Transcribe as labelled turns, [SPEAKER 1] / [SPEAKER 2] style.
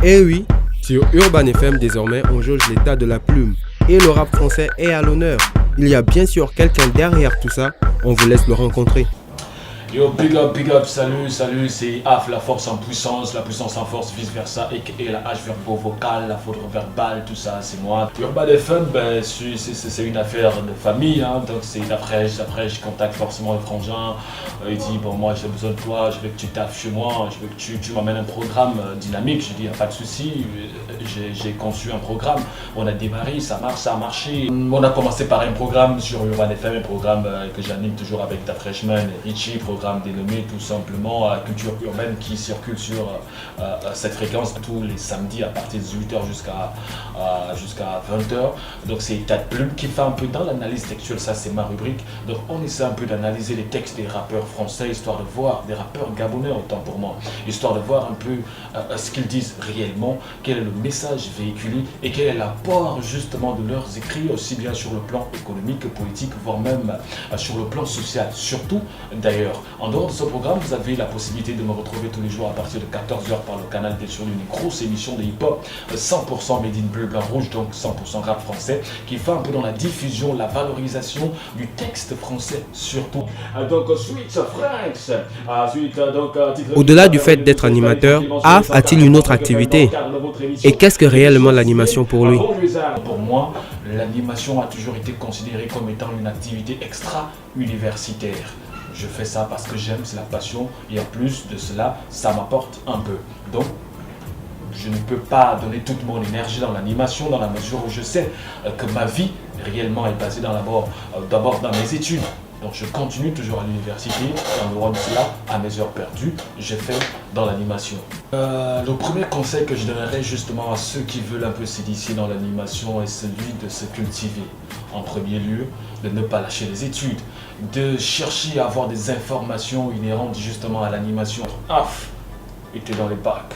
[SPEAKER 1] Eh oui, sur Urban FM désormais on jauge l'état de la plume et le rap français est à l'honneur. Il y a bien sûr quelqu'un derrière tout ça, on vous laisse le rencontrer.
[SPEAKER 2] Yo, big up, salut, c'est AF, la force en puissance en force, vice versa, et la H verbo vocal, la faute verbale, tout ça, c'est moi. Urban FM, ben, c'est une affaire de famille, hein, donc c'est après je contacte forcément le frangin, il dit, bon, moi j'ai besoin de toi, je veux que tu taffes chez moi, je veux que tu m'amènes un programme dynamique, je dis, y a pas de souci, j'ai conçu un programme, on a démarré, ça marche, ça a marché. On a commencé par un programme sur Urban FM, un programme que j'anime toujours avec ta freshman et Richie, programme dénommé tout simplement Culture Urbaine qui circule sur cette fréquence tous les samedis à partir de 18h jusqu'à 20h. Donc c'est état de plume qui fait un peu dans l'analyse textuelle, ça c'est ma rubrique. Donc on essaie un peu d'analyser les textes des rappeurs français, histoire de voir des rappeurs gabonais autant pour moi, histoire de voir un peu ce qu'ils disent réellement, quel est le message véhiculé et quel est l'apport justement de leurs écrits, aussi bien sur le plan économique que politique, voire même sur le plan social, surtout d'ailleurs. En dehors de ce programme, vous avez la possibilité de me retrouver tous les jours à partir de 14h par le canal des sur une grosse émission de hip-hop 100% made in bleu, blanc, rouge, donc 100% rap français, qui fait un peu dans la diffusion, la valorisation du texte français surtout. Donc suite Franks,
[SPEAKER 1] Au-delà du fait d'être animateur, AF a-t-il une autre activité? Et qu'est-ce que réellement l'animation pour lui?
[SPEAKER 2] Pour moi, l'animation a toujours été considérée comme étant une activité extra-universitaire. Je fais ça parce que j'aime, c'est la passion, et en plus de cela, ça m'apporte un peu. Donc, je ne peux pas donner toute mon énergie dans l'animation dans la mesure où je sais que ma vie réellement est basée d'abord dans mes études. Donc je continue toujours à l'université, et en dehors de cela, à mes heures perdues, je fais dans l'animation. Le premier conseil que je donnerais justement à ceux qui veulent un peu s'initier dans l'animation est celui de se cultiver. En premier lieu, de ne pas lâcher les études, de chercher à avoir des informations inhérentes justement à l'animation. AF était dans les bacs.